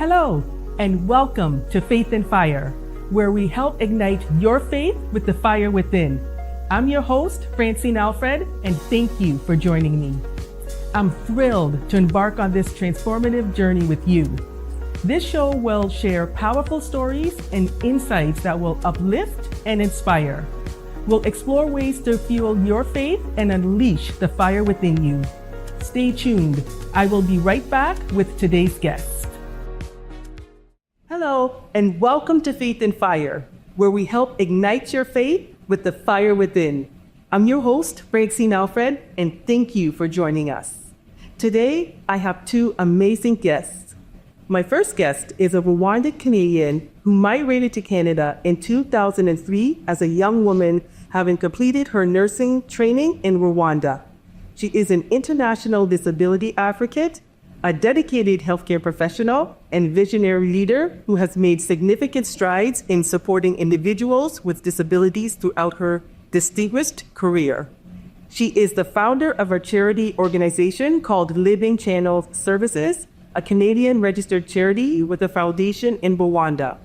Hello, and welcome to Faith and Fire, where we help ignite your faith with the fire within. I'm your host, Francine, and thank you for joining me. I'm thrilled to embark on this transformative journey with you. This show will share powerful stories and insights that will uplift and inspire. We'll explore ways to fuel your faith and unleash the fire within you. Stay tuned. I will be right back with today's guest. Hello, and welcome to Faith and Fire, where we help ignite your faith with the fire within. I'm your host, Francine, and thank you for joining us. Today, I have two amazing guests. My first guest is a Rwandan Canadian who migrated to Canada in 2003 as a young woman, having completed her nursing training in Rwanda. She is an international disability advocate, a dedicated healthcare professional, and visionary leader who has made significant strides in supporting individuals with disabilities throughout her distinguished career. She is the founder of a charity organization called Living Channel Services, a Canadian registered charity with a foundation in Rwanda.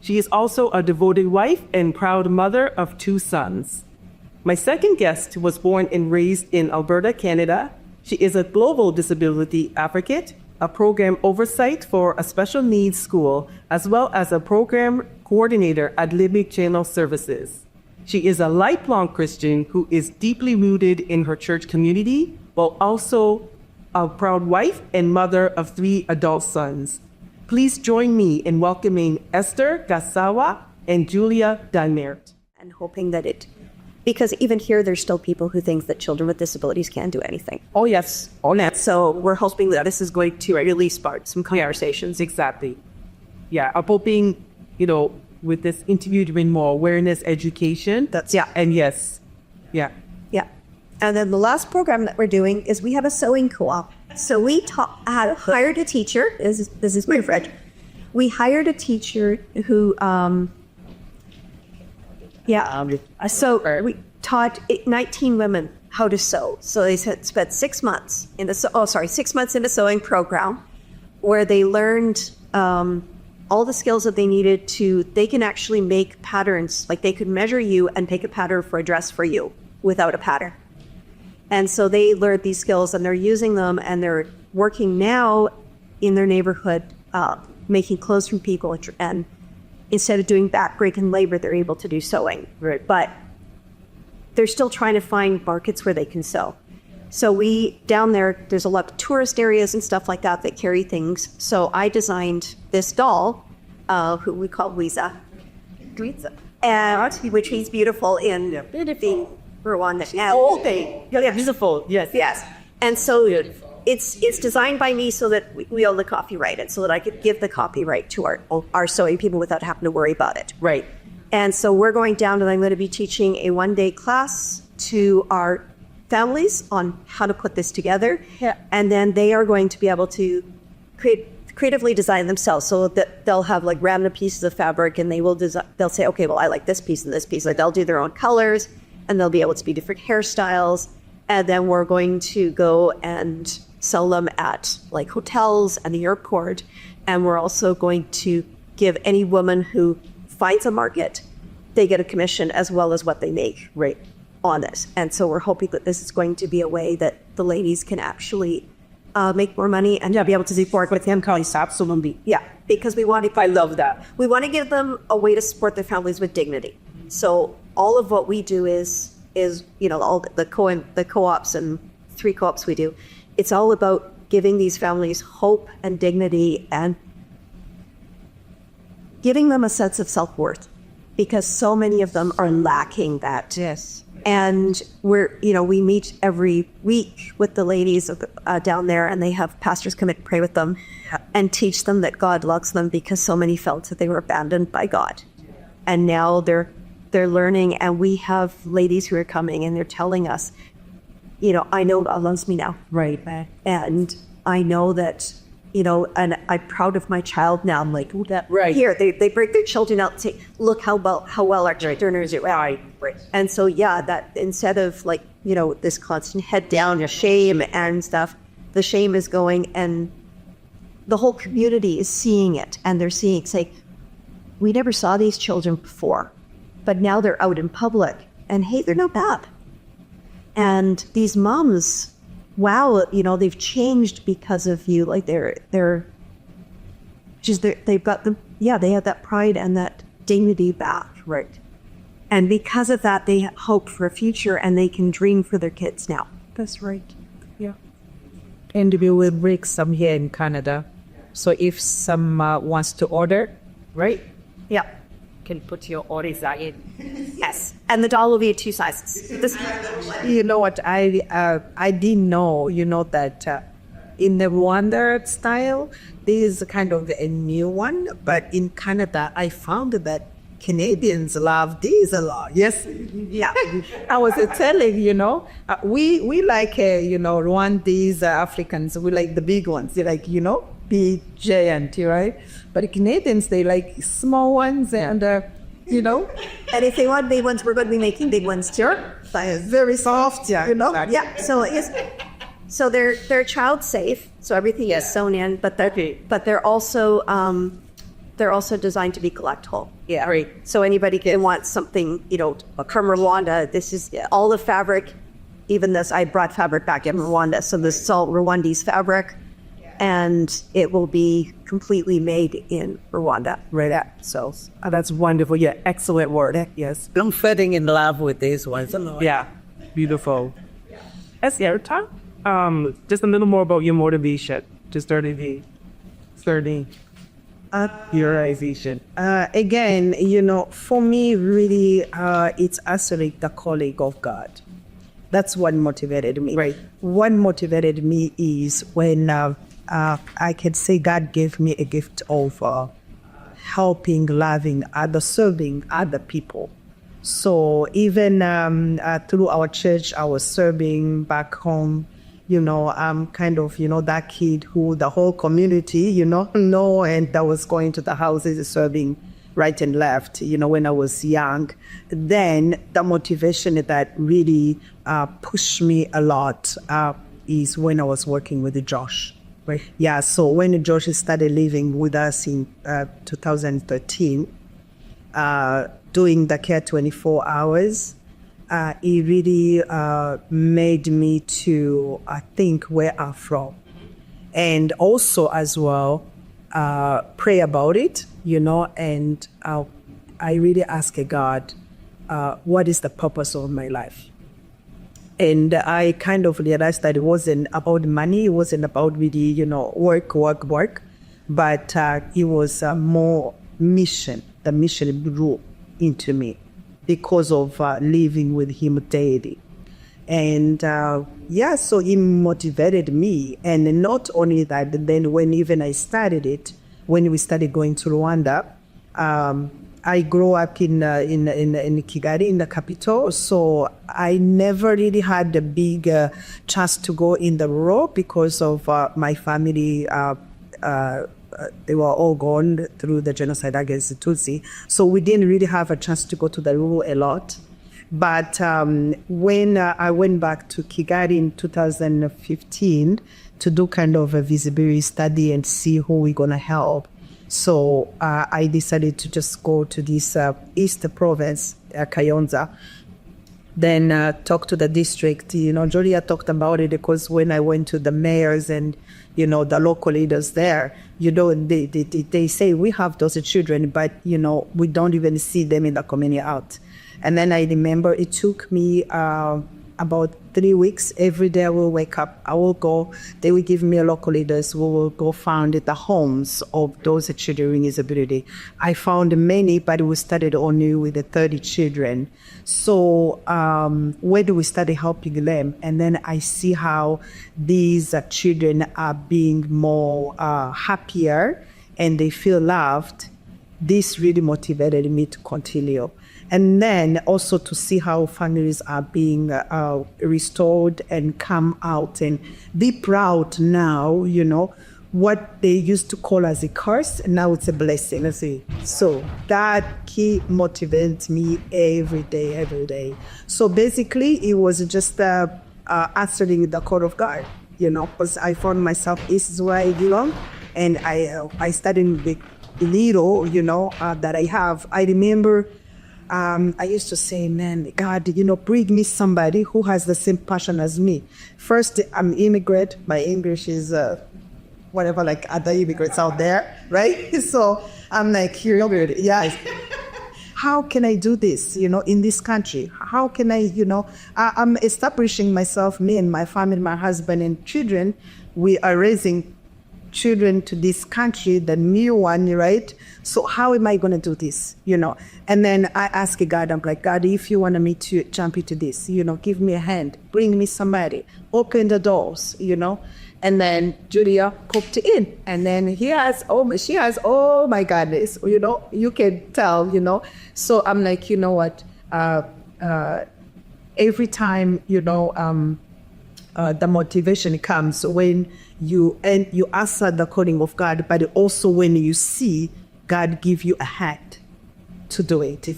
She is also a devoted wife and proud mother of two sons. My second guest was born and raised in Alberta, Canada. She is a global disability advocate, a program oversight for a special needs school, as well as a program coordinator at Living Channel Services. She is a lifelong Christian who is deeply rooted in her church community, while also a proud wife and mother of three adult sons. Please join me in welcoming Esther Gasangwa and Julia Diemert. And hoping that because even here, there's still people who think that children with disabilities can't do anything. Oh, yes. Oh, no. So we're hoping that this is going to really spark some conversations. Exactly. Yeah, I'm hoping, with this interview to bring more awareness, education. And yes. Yeah. Yeah. And then the last program that we're doing is we have a sewing co-op. So we hired a teacher. This is my friend. We hired a teacher who... we taught 19 women how to sew. So they spent 6 months in the 6 months in a sewing program where they learned all the skills that they needed they can actually make patterns. Like they could measure you and make a pattern for a dress for you without a pattern. And so they learned these skills and they're using them and they're working now in their neighborhood, making clothes from people and instead of doing backbreak and labor, they're able to do sewing. Right. But they're still trying to find markets where they can sew. So down there's a lot of tourist areas and stuff like that carry things. So I designed this doll, who we call Wiza, and which he's beautiful in the Rwanda. Yeah, beautiful. Yes. Yes. And so it's designed by me so that we own the copyright, and so that I could give the copyright to our sewing people without having to worry about it. Right. And so we're going down and I'm going to be teaching a one-day class to our families on how to put this together. Yeah. And then they are going to be able to creatively design themselves, so that they'll have like random pieces of fabric and they'll say, okay, well, I like this piece and this piece. Like they'll do their own colors and they'll be able to be different hairstyles. And then we're going to go and sell them at like hotels and the airport. And we're also going to give any woman who finds a market, they get a commission as well as what they make on this. And so we're hoping that this is going to be a way that the ladies can actually make more money and be able to support with them. Absolutely. Yeah, because I love that. We want to give them a way to support their families with dignity. So all of what we do is all the co-ops and 3 co-ops we do. It's all about giving these families hope and dignity and giving them a sense of self-worth, because so many of them are lacking that. Yes. And we meet every week with the ladies down there, and they have pastors come in and pray with them and teach them that God loves them, because so many felt that they were abandoned by God. And now they're learning, and we have ladies who are coming and they're telling us, I know God loves me now. Right. And I know that, and I'm proud of my child now. I'm like, right. Here, they break their children out and say, look how well our children are doing. Right. And so, that instead of this constant head down, shame and stuff, the shame is going and the whole community is seeing it, and they're saying, we never saw these children before, but now they're out in public, and hey, they're not bad. And these moms, wow, they've changed because of you. Like they've got they have that pride and that dignity back. Right. And because of that, they hope for a future, and they can dream for their kids now. That's right. Yeah. And we will bring some here in Canada. So if some wants to order, right? Yeah. Can put your orders in. Yes. And the doll will be 2 sizes. You know what? I didn't know, that in the Rwanda style, this is kind of a new one. But in Canada, I found that Canadians love these a lot. Yes. Yeah. I was telling, we like, Rwandese Africans, we like the big ones. They like, big giant, right? But Canadians, they like small ones and, And if they want big ones, we're going to be making big ones too. very soft, Yeah. So they're child safe. So everything is sewn in, but they're also designed to be collectible. Yeah, right. So anybody can want something, from Rwanda. This is all the fabric. Even this, I brought fabric back in Rwanda. So this is all Rwandese fabric, and it will be completely made in Rwanda. Right. So that's wonderful. Yeah. Excellent work. Yes. I'm falling in love with these ones. Yeah. Beautiful. Esther, talk just a little more about your motivation to starting your vision. Again, for me, really, it's actually the calling of God. That's what motivated me. Right. What motivated me is when I can say God gave me a gift of helping, loving, serving other people. So even through our church, I was serving back home. I'm kind of, that kid who the whole community, know, and I was going to the houses serving right and left, when I was young. Then the motivation that really pushed me a lot is when I was working with Josh. Right. Yeah, so when Josh started living with us in 2013, doing the care 24 hours, it really made me to think where I'm from. And also as well, pray about it, and I really ask God, what is the purpose of my life? And I kind of realized that it wasn't about money, it wasn't about really, work, but it was more mission. The mission grew into me because of living with him daily. And so it motivated me. And not only that, then when even I started it, when we started going to Rwanda, I grew up in Kigali, in the capital. So I never really had a big chance to go in the rural because of my family. They were all gone through the genocide against the Tutsi. So we didn't really have a chance to go to the rural a lot. But when I went back to Kigali in 2015 to do kind of a visibility study and see who we're going to help, so I decided to just go to this East Province, Kayonza, then talk to the district. Julia talked about it because when I went to the mayors and, the local leaders there, they say we have those children, but, we don't even see them in the community out. And then I remember it took me about 3 weeks. Every day I will wake up, I will go, they will give me a local leaders who will go find the homes of those children with disability. I found many, but we started only with the 30 children. So when we started helping them, and then I see how these children are being more happier and they feel loved, this really motivated me to continue. And then also to see how families are being restored and come out and be proud now, what they used to call as a curse, now it's a blessing. Let's see. So that key motivates me every day. So basically it was just answering the call of God, because I found myself, this is where I belong. and I studied the little, that I have. I remember I used to say, man, God, bring me somebody who has the same passion as me. First, I'm immigrant. My English is whatever, like other immigrants out there, right? So I'm like, yes. How can I do this, in this country? How can I'm establishing myself, me and my family, my husband and children. We are raising children to this country, the new one, right? So how am I going to do this, And then I ask God, I'm like, God, if you want me to jump into this, give me a hand, bring me somebody, open the doors, And then Julia popped in, and then she has, oh my goodness, you can tell, So I'm like, what? Every time, the motivation comes when you answer the calling of God, but also when you see God give you a hand to do it.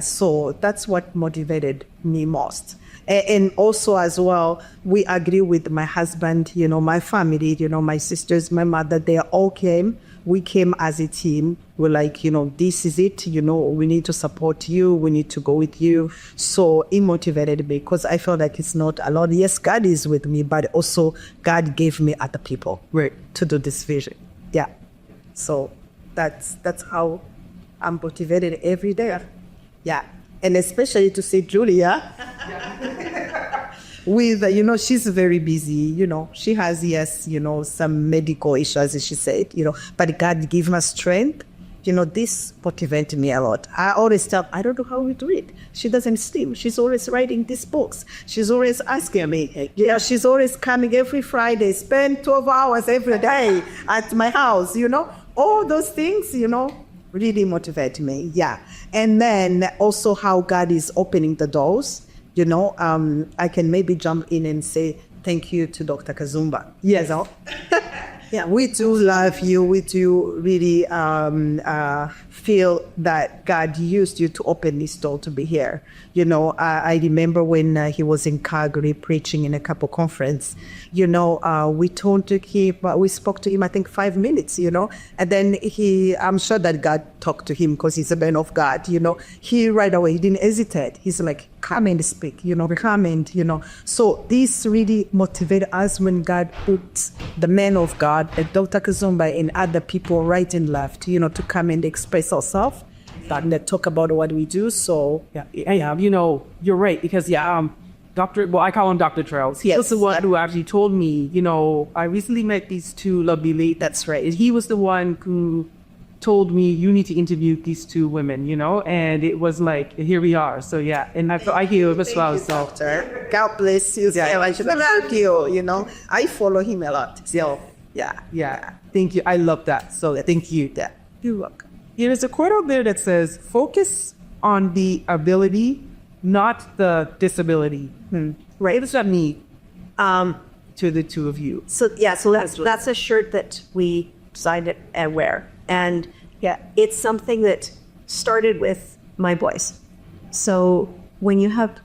So that's what motivated me most. And also as well, we agree with my husband, my family, my sisters, my mother, they all came. We came as a team. We're like, this is it, we need to support you. We need to go with you. So it motivated me because I felt like it's not alone. Yes, God is with me, but also God gave me other people to do this vision. Yeah. So that's how I'm motivated every day. Yeah. And especially to see Julia with, she's very busy, she has, some medical issues, as she said, but God give her strength. This motivated me a lot. I always tell, I don't know how we do it. She doesn't sleep. She's always writing these books. She's always asking me. She's always coming every Friday, spend 12 hours every day at my house, All those things, really motivate me. Yeah. And then also how God is opening the doors. I can maybe jump in and say thank you to Dr. Kazumba. Yes. Yeah, we do love you. We do really feel that God used you to open this door to be here. I remember when he was in Calgary preaching in a couple conference, we spoke to him, I think 5 minutes, and then I'm sure that God talked to him because he's a man of God, he right away, he didn't hesitate. He's like, come and speak, come and, So this really motivated us when God put the man of God, Dr. Kazumba and other people right and left, to come and express ourselves and talk about what we do. So yeah, you're right because I call him Dr. Trails. He was the one who actually told me, I recently met these two lovely ladies. That's right. He was the one who told me you need to interview these two women, and it was like, here we are. So yeah, and I hear him as well. So Doctor, God bless you. Yeah, I should thank you. I follow him a lot. So yeah. Thank you. I love that. So thank you. Yeah. You're welcome. There's a quote out there that says, focus on the ability, not the disability. Right. What does that mean to the two of you? So that's a shirt that we designed it and wear. And it's something that started with my boys. So when you have,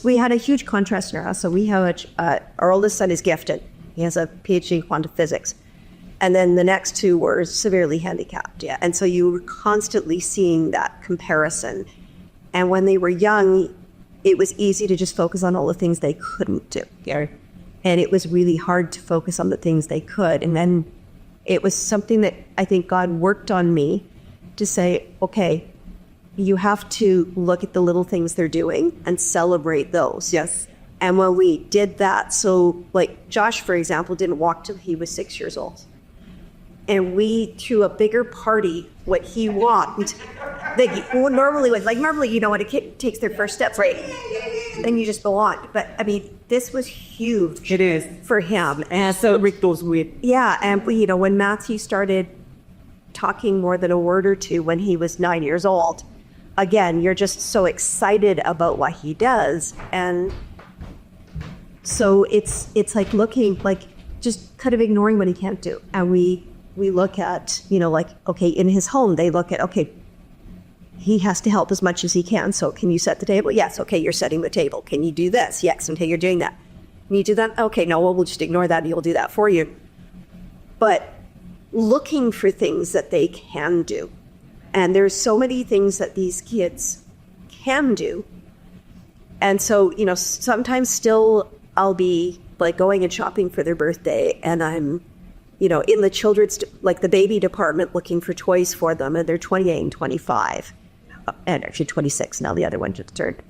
we had a huge contrast in our house. So we have our oldest son is gifted. He has a PhD in quantum physics. And then the next two were severely handicapped. Yeah. And so you were constantly seeing that comparison. And when they were young, it was easy to just focus on all the things they couldn't do. Yeah. And it was really hard to focus on the things they could. And then it was something that I think God worked on me to say, okay, you have to look at the little things they're doing and celebrate those. Yes. And when we did that, so like Josh, for example, didn't walk till he was 6 years old. And we threw a bigger party what he walked. Normally, when a kid takes their first steps, right? Then you just go on. But I mean, this was huge. It is for him. And celebrate those with. Yeah, and when Matthew started talking more than a word or two when he was 9 years old, again, you're just so excited about what he does, and so it's like looking like just kind of ignoring what he can't do, and we look at okay, in his home they look at okay. He has to help as much as he can. So can you set the table? Yes. Okay, you're setting the table. Can you do this? Yes. Okay, you're doing that. Can you do that? Okay, no, we'll just ignore that and he'll do that for you. but looking for things that they can do. And there's so many things that these kids can do. And so, sometimes still I'll be like going and shopping for their birthday, and I'm, in the children's, like the baby department, looking for toys for them, and they're 28 and 25, and actually 26 now, the other one just turned.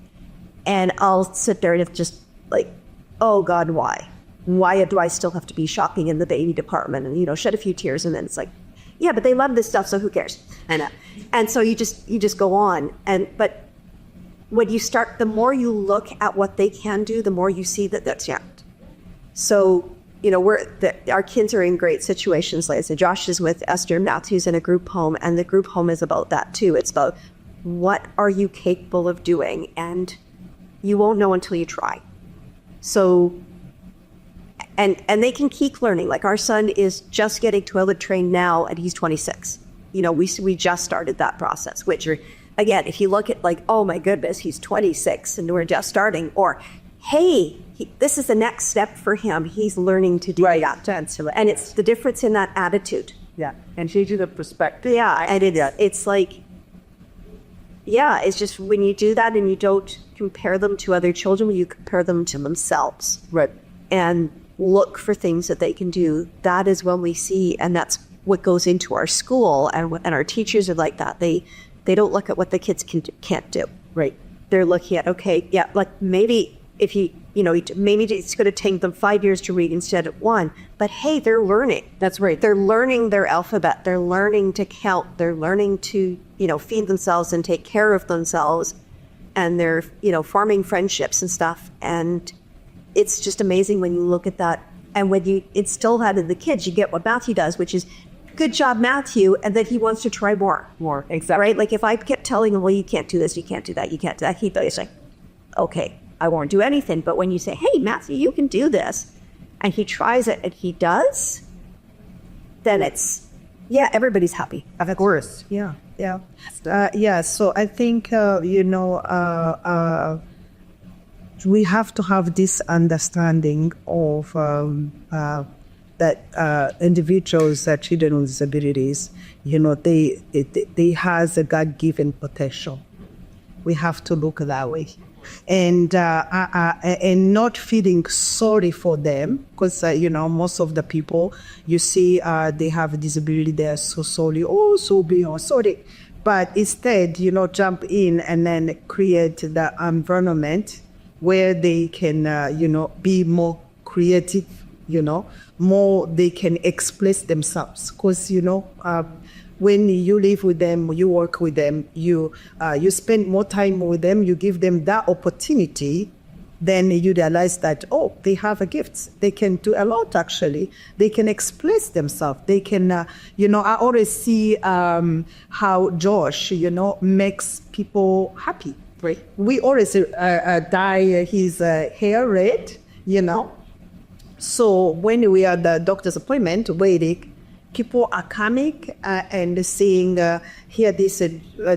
And I'll sit there and just like, oh God, why? Why do I still have to be shopping in the baby department? And, shed a few tears, and then it's like, yeah, but they love this stuff, so who cares? And so you just go on. But when you start, the more you look at what they can do, the more you see that that's So, our kids are in great situations. Like I said, Josh is with Esther, Matthew's in a group home, and the group home is about that too. It's about what are you capable of doing, and you won't know until you try. So, and they can keep learning. Like our son is just getting toilet trained now, and he's 26. We just started that process, which, again, if you look at like, oh my goodness, he's 26 and we're just starting, or hey, this is the next step for him. He's learning to do that. And it's the difference in that attitude. Yeah, and changing the perspective. Yeah, and it's like, yeah, it's just when you do that and you don't compare them to other children, you compare them to themselves. Right. And look for things that they can do. That is when we see, and that's what goes into our school, and our teachers are like that. They don't look at what the kids can't do. Right. They're looking at, okay, yeah, like maybe if maybe it's going to take them 5 years to read instead of 1, but hey, they're learning. That's right. They're learning their alphabet. They're learning to count. They're learning to, feed themselves and take care of themselves, and they're, forming friendships and stuff. And it's just amazing when you look at that. And when you instill that in the kids, you get what Matthew does, which is, good job, Matthew, and then he wants to try more. More, exactly. Right? Like if I kept telling him, well, you can't do this, you can't do that, you can't do that, he'd be like, okay, I won't do anything. But when you say, hey, Matthew, you can do this, and he tries it and he does, then it's, yeah, everybody's happy. Of course. Yeah. So I think, we have to have this understanding of that individuals, children with disabilities, they has a God-given potential. We have to look that way, and not feeling sorry for them, because most of the people you see they have a disability, they are so sorry, sorry, but instead jump in and then create the environment where they can be more creative, more they can express themselves, because when you live with them, you work with them, you spend more time with them, you give them that opportunity, then you realize that, oh, they have a gift. They can do a lot, actually. They can express themselves. They can, I always see how Josh, makes people happy. Right. We always dye his hair red, So when we are at the doctor's appointment waiting, people are coming and seeing here this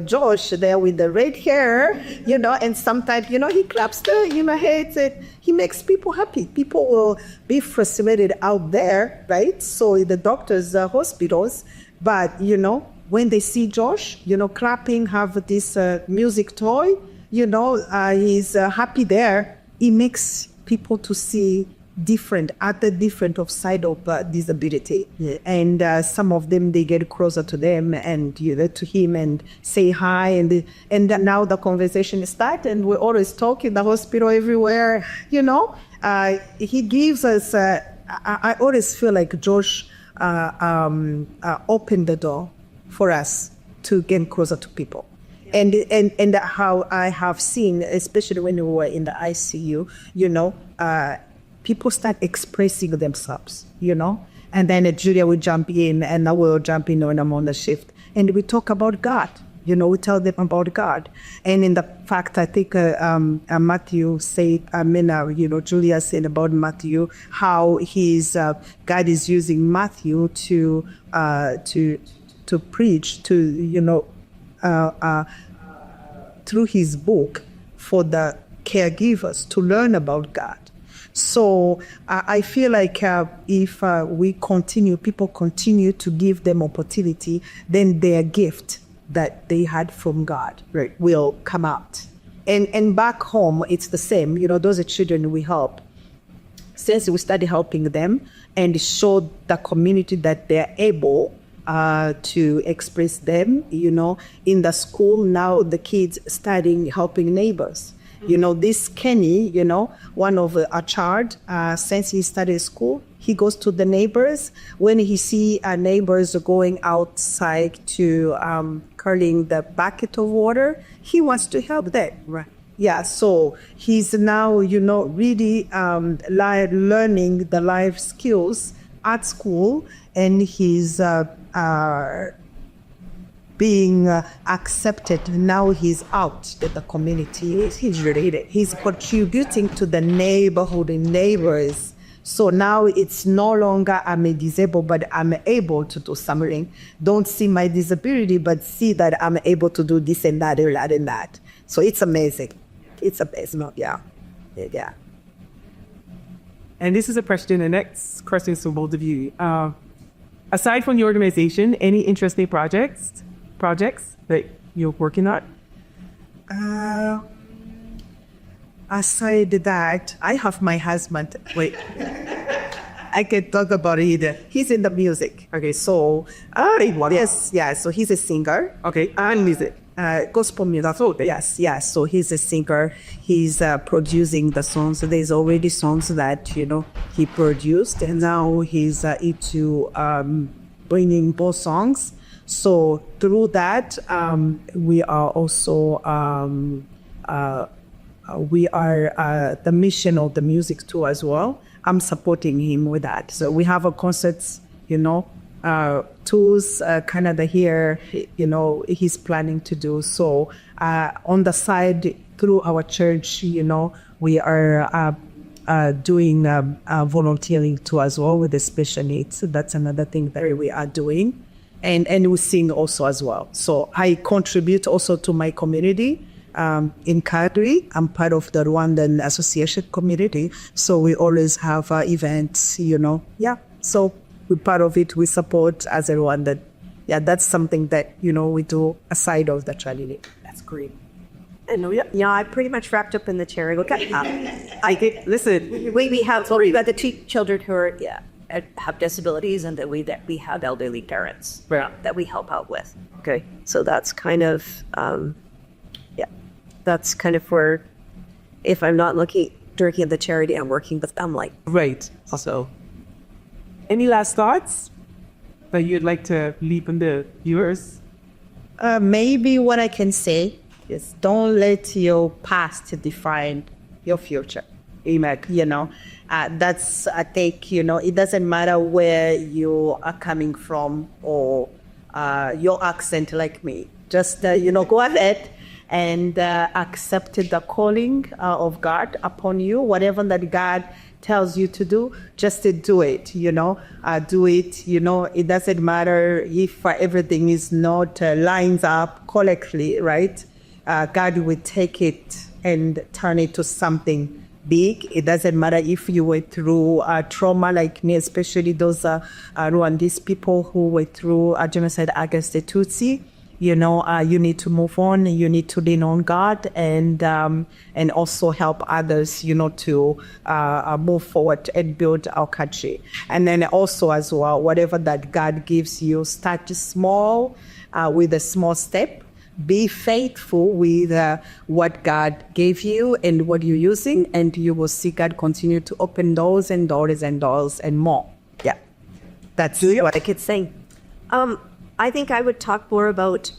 Josh there with the red hair, and sometimes, he claps the, head. He makes people happy. People will be frustrated out there, right? So in the doctors' hospitals, but, when they see Josh, clapping, have this music toy, he's happy there. It makes people to see different of side of disability. Yeah. And some of them, they get closer to them and to him and say hi, and now the conversation starts, and we always talk in the hospital everywhere. He gives us. I always feel like Josh opened the door for us to get closer to people. And how I have seen, especially when we were in the ICU, people start expressing themselves, and then Julia will jump in, and I will jump in when I'm on the shift, and we talk about God. We tell them about God. And in the fact, I think Matthew said, Julia said about Matthew, how God is using Matthew to preach, to, through his book for the caregivers to learn about God. So I feel like if people continue to give them opportunity, then their gift that they had from God will come out. And back home, it's the same. Those are children we help. Since we started helping them and show the community that they're able to express them, in the school now, the kids studying helping neighbors. This Kenny, one of our child, since he started school, he goes to the neighbors. When he see neighbors going outside to curling the bucket of water, he wants to help them. Right. Yeah, so he's now, really learning the life skills at school, and he's being accepted. Now he's out in the community. He's contributing to the neighborhood and neighbors. So now it's no longer I'm a disabled, but I'm able to do something. Don't see my disability, but see that I'm able to do this and that and that and that. So it's amazing. It's amazing. Yeah. And this is a question, the next question is for both of you. Aside from your organization, any interesting projects that you're working on? Aside that, I have my husband. Wait, I can talk about it. He's in the music. Okay, so so he's a singer. Okay, and music. Gospel music. That's all. Yes. So he's a singer. He's producing the songs. There's already songs that he produced, and now he's into bringing more songs. So through that, we are also the mission of the music too as well. I'm supporting him with that. So we have a concerts, tours, Canada here, he's planning to do. So on the side, through our church, we are doing volunteering too as well with the special needs. So that's another thing that we are doing. And we sing also as well. So I contribute also to my community. In Calgary, I'm part of the Rwandan Association community. So we always have events, So we're part of it. We support as a Rwandan. Yeah, that's something that, we do aside of the charity. That's great. And I pretty much wrapped up in the charity. Look at I think, listen. we have the two children who are have disabilities, and that we have elderly parents that we help out with. Okay, so that's kind of that's kind of where, if I'm not looking at the charity, I'm working with them. Right. So, any last thoughts that you'd like to leave on the viewers? Maybe what I can say is don't let your past define your future. Amen. That's, I think, it doesn't matter where you are coming from or your accent like me. Just, go ahead and accept the calling of God upon you. Whatever that God tells you to do, just to do it, do it. It doesn't matter if everything is not lines up correctly, right? God will take it and turn it to something big. It doesn't matter if you went through trauma like me, especially those Rwandese people who went through genocide against the Tutsi. You need to move on. You need to lean on God and also help others, to move forward and build our country. And then also as well, whatever that God gives you, start small with a small step. Be faithful with what God gave you and what you're using, and you will see God continue to open doors and doors and doors and more. Yeah, that's what I could say. I think I would talk more about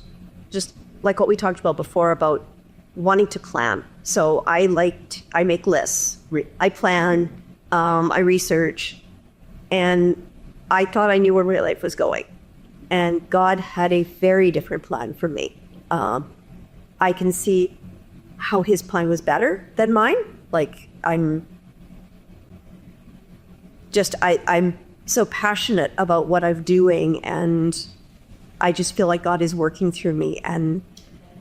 just like what we talked about before, about wanting to plan. So I make lists. I plan, I research, and I thought I knew where my life was going. And God had a very different plan for me. I can see how his plan was better than mine. I'm so passionate about what I'm doing, and I just feel like God is working through me. And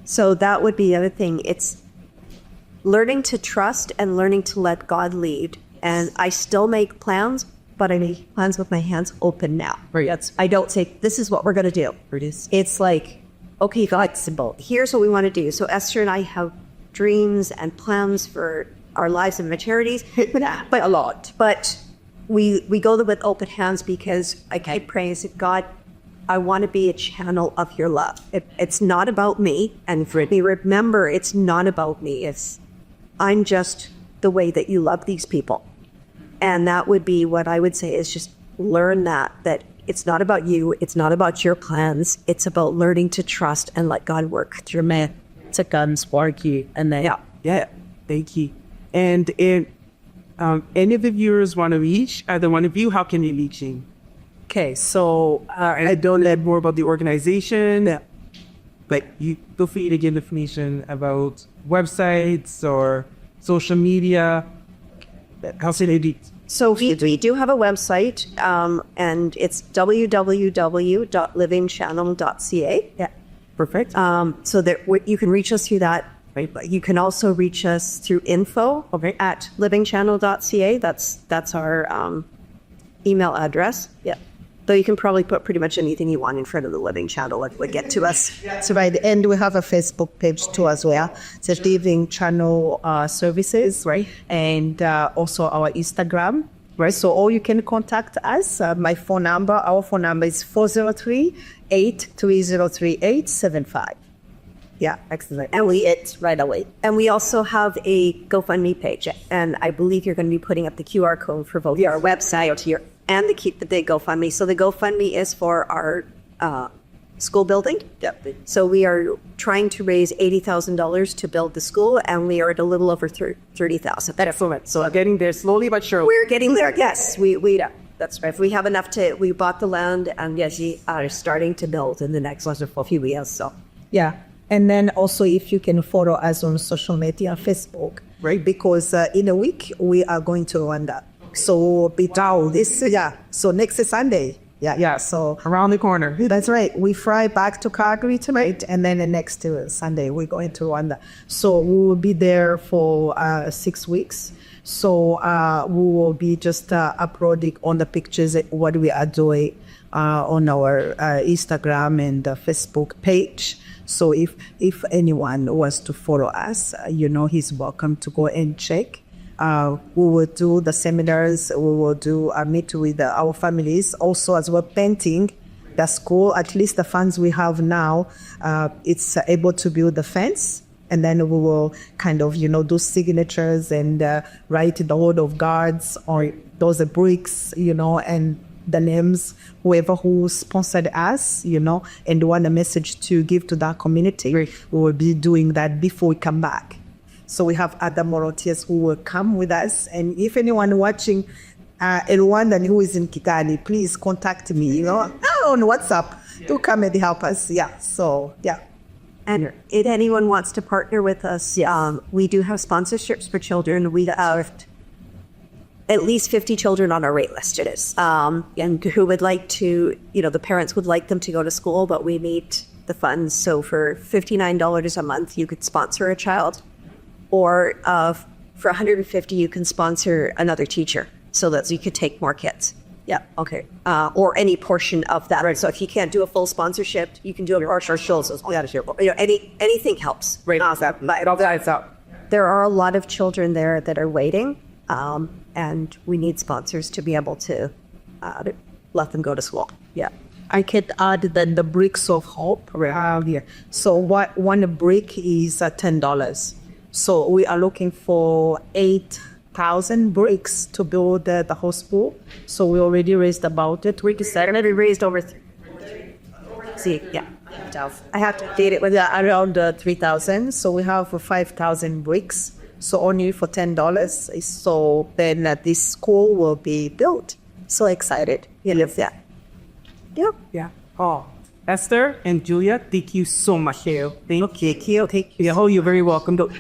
so that would be the other thing. It's learning to trust and learning to let God lead And I still make plans, but I make plans with my hands open now. Right. I don't say, this is what we're going to do. It's like, okay, flexible. Here's what we want to do. So Esther and I have dreams and plans for our lives and maturities, but a lot. But we go with open hands because I keep praying, I said, God, I want to be a channel of your love. It's not about me. And for me, remember, it's not about me. I'm just the way that you love these people. And that would be what I would say is just learn that it's not about you. It's not about your plans. It's about learning to trust and let God work through me. To come spark you. And then, yeah, thank you. And if any of the viewers want to reach either one of you, how can they reach you? Okay, so I don't know more about the organization, but you feel free to give information about websites or social media. How should they do? So we do have a website, and it's www.livingchannel.ca. Yeah, perfect. So that you can reach us through that. Right. You can also reach us through info at livingchannel.ca. That's our email address. Yeah. Though you can probably put pretty much anything you want in front of the Living Channel, it would get to us. So right, and we have a Facebook page too as well. It's Living Channel Services, right? And also our Instagram, right? So or you can contact us. Our phone number is 403-8303875. Yeah, excellent. And it's right away. And we also have a GoFundMe page. And I believe you're going to be putting up the QR code for both our website and the GoFundMe. So the GoFundMe is for our school building. Yep. So we are trying to raise $80,000 to build the school, and we are at a little over 30,000. Excellent. So getting there slowly but surely. We're getting there. Yes, that's right. We have enough we bought the land, and yes, we are starting to build in the next few years. So yeah. And then also if you can follow us on social media, Facebook, right? Because in a week we are going to Rwanda. So so next Sunday. Yeah. So around the corner. That's right. We fly back to Calgary tonight, and then the next Sunday we're going to Rwanda. So we will be there for 6 weeks. So we will be just uploading on the pictures what we are doing on our Instagram and Facebook page. So if anyone wants to follow us, he's welcome to go and check. We will do the seminars. We will do meet with our families. Also, as we're painting the school, at least the funds we have now, it's able to build the fence. And then we will kind of, do signatures and write the word of God's or those bricks, and the names, whoever who sponsored us, and want a message to give to that community. We will be doing that before we come back. So we have other volunteers who will come with us. And if anyone watching in Rwanda who is in Kigali, please contact me, on WhatsApp to come and help us. Yeah. So, yeah. And if anyone wants to partner with us, we do have sponsorships for children. We have at least 50 children on our wait list. It is. And who would like to, the parents would like them to go to school, but we need the funds. So for $59 a month, you could sponsor a child. Or for $150, you can sponsor another teacher so that you could take more kids. Yeah, okay. Or any portion of that. Right. So if you can't do a full sponsorship, you can do a partial. Anything helps. Right. It all adds up. There are a lot of children there that are waiting, and we need sponsors to be able to let them go to school. Yeah. I could add that the bricks of hope around here. So one brick is $10. So we are looking for 8,000 bricks to build the whole school. So we already raised about it. We raised over. I have to date it with around 3,000. So we have 5,000 bricks. So only for $10. So then this school will be built. So excited. You live there. Yep. Yeah. Oh, Esther and Julia, thank you so much. Thank you. You're very welcome.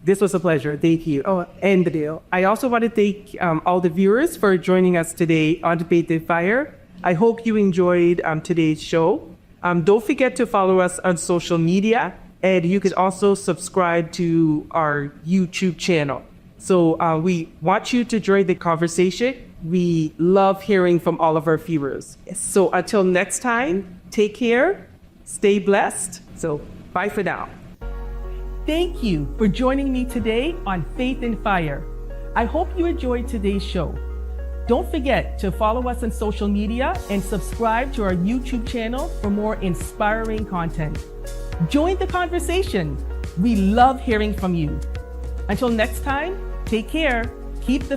This was a pleasure. Thank you. And the deal. I also want to thank all the viewers for joining us today on Faith in Fire. I hope you enjoyed today's show. Don't forget to follow us on social media, and you can also subscribe to our YouTube channel. So we want you to join the conversation. We love hearing from all of our viewers. So until next time, take care, stay blessed. So bye for now. Thank you for joining me today on Faith and Fire. I hope you enjoyed today's show. Don't forget to follow us on social media and subscribe to our YouTube channel for more inspiring content. Join the conversation. We love hearing from you. Until next time, take care, keep the